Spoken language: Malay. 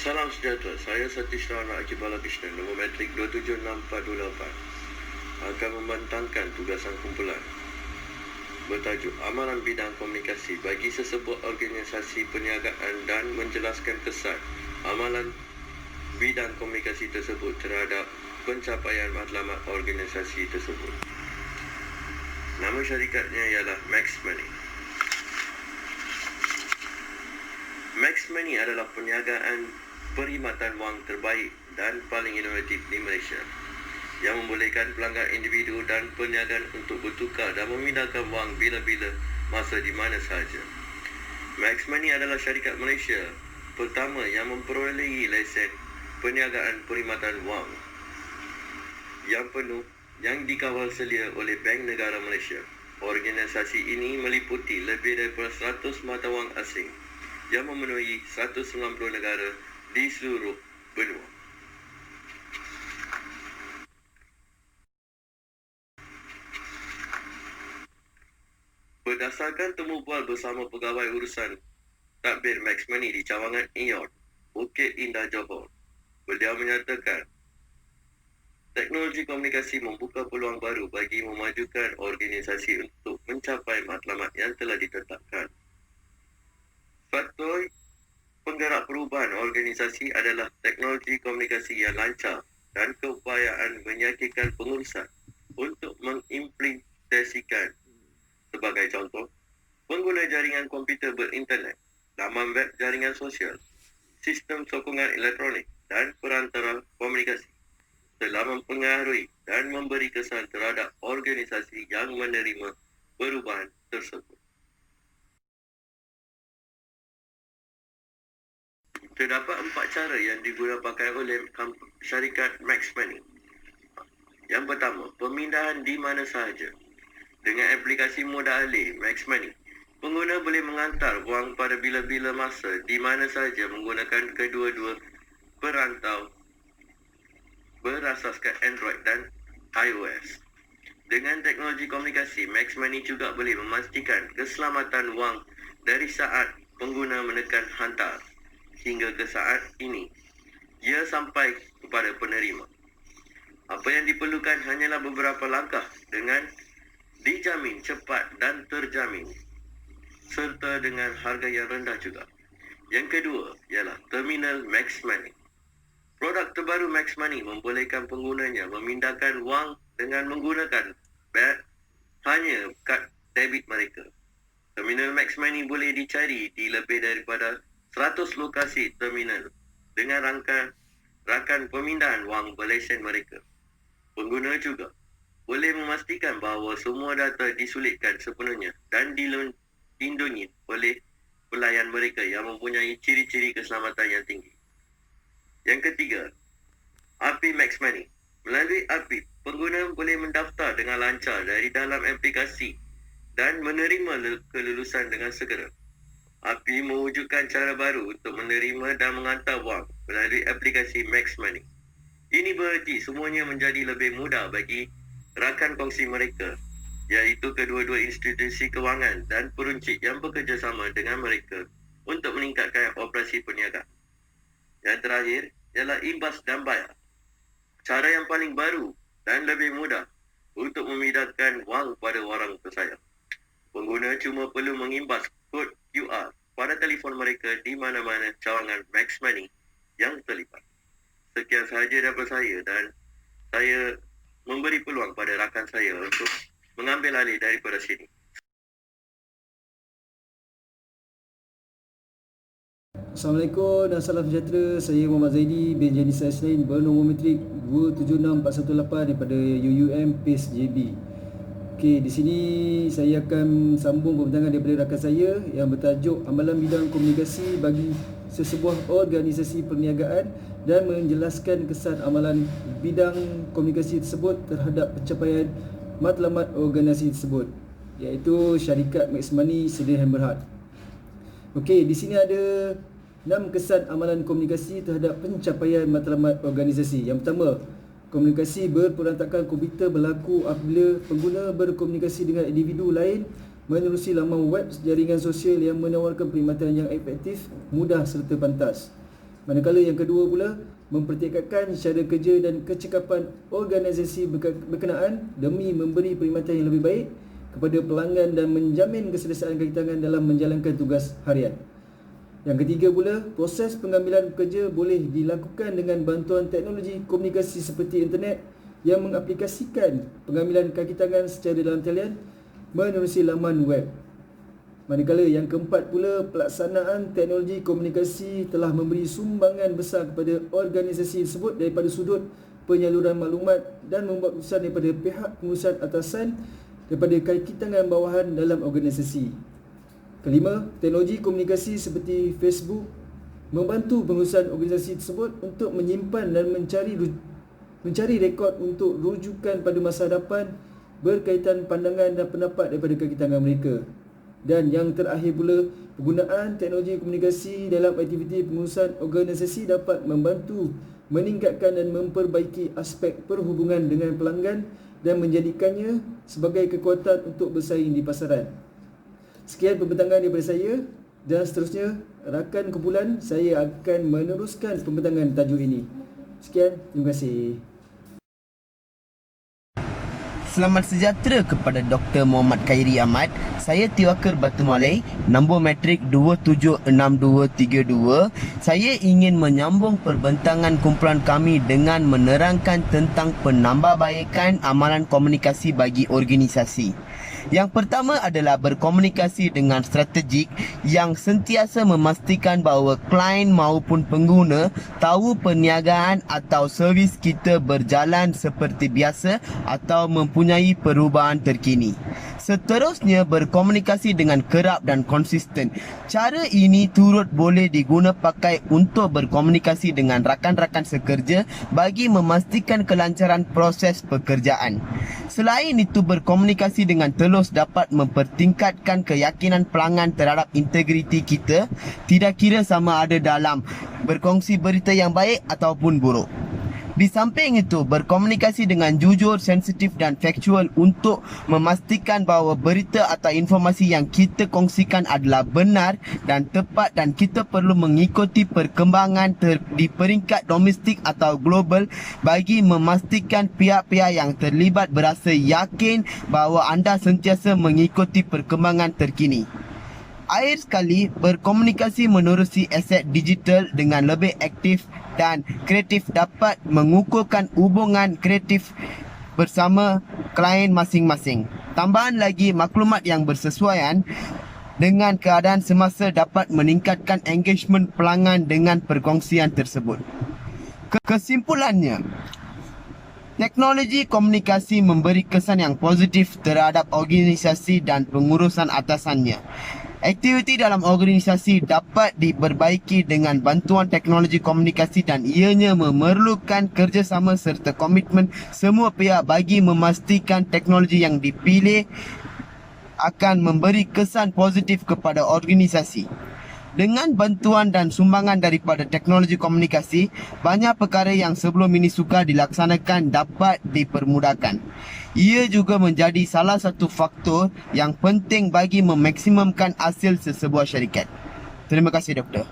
Salam sejahtera, saya Satish Rana Akibala Krishnan, nombor metrik 276428 akan membentangkan tugasan kumpulan bertajuk Amalan Bidang Komunikasi bagi sesebuah organisasi perniagaan dan menjelaskan kesan amalan bidang komunikasi tersebut terhadap pencapaian matlamat organisasi tersebut. Nama syarikatnya ialah Max Money. Max Money adalah perniagaan perkhidmatan wang terbaik dan paling inovatif di Malaysia yang membolehkan pelanggan individu dan perniagaan untuk bertukar dan memindahkan wang bila-bila masa di mana sahaja. Max Money adalah syarikat Malaysia pertama yang memperolehi lesen perniagaan perkhidmatan wang yang penuh yang dikawal selia oleh Bank Negara Malaysia. Organisasi ini meliputi lebih daripada 100 mata wang asing yang memenuhi 190 negara di seluruh benua. Berdasarkan temu bual bersama pegawai urusan tadbir Max Money di cawangan Ion, Bukit Indah, Johor, beliau menyatakan teknologi komunikasi membuka peluang baru bagi memajukan organisasi untuk mencapai matlamat yang telah ditetapkan. Faktor penggerak perubahan organisasi adalah teknologi komunikasi yang lancar dan keupayaan menyakitkan pengurusan untuk mengimplementasikan. Sebagai contoh, pengguna jaringan komputer berinternet, laman web jaringan sosial, sistem sokongan elektronik dan perantara komunikasi telah mempengaruhi dan memberi kesan terhadap organisasi yang menerima perubahan tersebut. Terdapat 4 cara yang digunakan pakai oleh syarikat Max Money. Yang pertama, pemindahan di mana sahaja. Dengan aplikasi mudah alih Max Money, pengguna boleh menghantar wang pada bila-bila masa di mana sahaja menggunakan kedua-dua perantau berasaskan Android dan iOS. Dengan teknologi komunikasi, Max Money juga boleh memastikan keselamatan wang dari saat pengguna menekan hantar hingga ke saat ini ia sampai kepada penerima. Apa yang diperlukan hanyalah beberapa langkah dengan dijamin cepat dan terjamin serta dengan harga yang rendah juga. Yang kedua ialah terminal Max Money. Produk terbaru Max Money membolehkan penggunanya memindahkan wang dengan menggunakan hanya kad debit mereka. Terminal Max Money boleh dicari di lebih daripada 100 lokasi terminal dengan rakan pemindahan wang berlesen mereka. Pengguna juga boleh memastikan bahawa semua data disulitkan sepenuhnya dan dilindungi oleh pelayan mereka yang mempunyai ciri-ciri keselamatan yang tinggi. Yang ketiga, API Max Money. Melalui API, pengguna boleh mendaftar dengan lancar dari dalam aplikasi dan menerima kelulusan dengan segera. API mewujudkan cara baru untuk menerima dan menghantar wang melalui aplikasi Max Money. Ini bererti semuanya menjadi lebih mudah bagi rakan kongsi mereka, iaitu kedua-dua institusi kewangan dan peruncit yang bekerjasama dengan mereka untuk meningkatkan operasi perniagaan. Yang terakhir ialah imbas dan bayar. Cara yang paling baru dan lebih mudah untuk memindahkan wang pada orang tersayang. Pengguna cuma perlu mengimbas kod QR pada telefon mereka di mana-mana cawangan Max Money yang terlibat. Sekian sahaja daripada saya dan saya memberi peluang pada rakan saya untuk mengambil alih daripada sini. Assalamualaikum dan salam sejahtera. Saya Muhammad Zaidi bin Janisa Islain bernombor metrik 276418 daripada UUM PACE JB. Okey, di sini saya akan sambung perbincangan daripada rakan saya yang bertajuk Amalan Bidang Komunikasi bagi sesebuah organisasi perniagaan dan menjelaskan kesan amalan bidang komunikasi tersebut terhadap pencapaian matlamat organisasi tersebut, iaitu syarikat Max Money Sdn Berhad. Okey, di sini ada 6 kesan amalan komunikasi terhadap pencapaian matlamat organisasi. Yang pertama, komunikasi berperantakan komputer berlaku apabila pengguna berkomunikasi dengan individu lain menerusi laman web jaringan sosial yang menawarkan perkhidmatan yang efektif, mudah serta pantas. Manakala yang kedua pula, mempertingkatkan cara kerja dan kecekapan organisasi berkenaan demi memberi perkhidmatan yang lebih baik kepada pelanggan dan menjamin keselesaan kaki tangan dalam menjalankan tugas harian. Yang ketiga pula, proses pengambilan pekerja boleh dilakukan dengan bantuan teknologi komunikasi seperti internet yang mengaplikasikan pengambilan kaki tangan secara dalam talian menerusi laman web. Manakala yang keempat pula, pelaksanaan teknologi komunikasi telah memberi sumbangan besar kepada organisasi tersebut daripada sudut penyaluran maklumat dan membuat keputusan daripada pihak pengurusan atasan daripada kaki tangan bawahan dalam organisasi. Kelima, teknologi komunikasi seperti Facebook membantu pengurusan organisasi tersebut untuk menyimpan dan mencari rekod untuk rujukan pada masa hadapan berkaitan pandangan dan pendapat daripada kaki tangan mereka. Dan yang terakhir pula, penggunaan teknologi komunikasi dalam aktiviti pengurusan organisasi dapat membantu meningkatkan dan memperbaiki aspek perhubungan dengan pelanggan dan menjadikannya sebagai kekuatan untuk bersaing di pasaran. Sekian pembentangan daripada saya dan seterusnya rakan kumpulan saya akan meneruskan pembentangan tajuk ini. Sekian, terima kasih. Selamat sejahtera kepada Dr. Muhammad Khairi Ahmad. Saya Tiwakar Batu Malay, nombor matrik 276232. Saya ingin menyambung perbincangan kumpulan kami dengan menerangkan tentang penambahbaikan amalan komunikasi bagi organisasi. Yang pertama adalah berkomunikasi dengan strategik yang sentiasa memastikan bahawa klien maupun pengguna tahu perniagaan atau servis kita berjalan seperti biasa atau mempunyai perubahan terkini. Seterusnya, berkomunikasi dengan kerap dan konsisten. Cara ini turut boleh diguna pakai untuk berkomunikasi dengan rakan-rakan sekerja bagi memastikan kelancaran proses pekerjaan. Selain itu, berkomunikasi dengan telus dapat mempertingkatkan keyakinan pelanggan terhadap integriti kita, tidak kira sama ada dalam berkongsi berita yang baik ataupun buruk. Di samping itu, berkomunikasi dengan jujur, sensitif dan faktual untuk memastikan bahawa berita atau informasi yang kita kongsikan adalah benar dan tepat, dan kita perlu mengikuti perkembangan di peringkat domestik atau global bagi memastikan pihak-pihak yang terlibat berasa yakin bahawa anda sentiasa mengikuti perkembangan terkini. Akhir sekali, berkomunikasi menerusi aset digital dengan lebih aktif dan kreatif dapat mengukuhkan hubungan kreatif bersama klien masing-masing. Tambahan lagi, maklumat yang bersesuaian dengan keadaan semasa dapat meningkatkan engagement pelanggan dengan perkongsian tersebut. Kesimpulannya, teknologi komunikasi memberi kesan yang positif terhadap organisasi dan pengurusan atasannya. Aktiviti dalam organisasi dapat diperbaiki dengan bantuan teknologi komunikasi dan ianya memerlukan kerjasama serta komitmen semua pihak bagi memastikan teknologi yang dipilih akan memberi kesan positif kepada organisasi. Dengan bantuan dan sumbangan daripada teknologi komunikasi, banyak perkara yang sebelum ini sukar dilaksanakan dapat dipermudahkan. Ia juga menjadi salah satu faktor yang penting bagi memaksimumkan hasil sesebuah syarikat. Terima kasih, Doktor.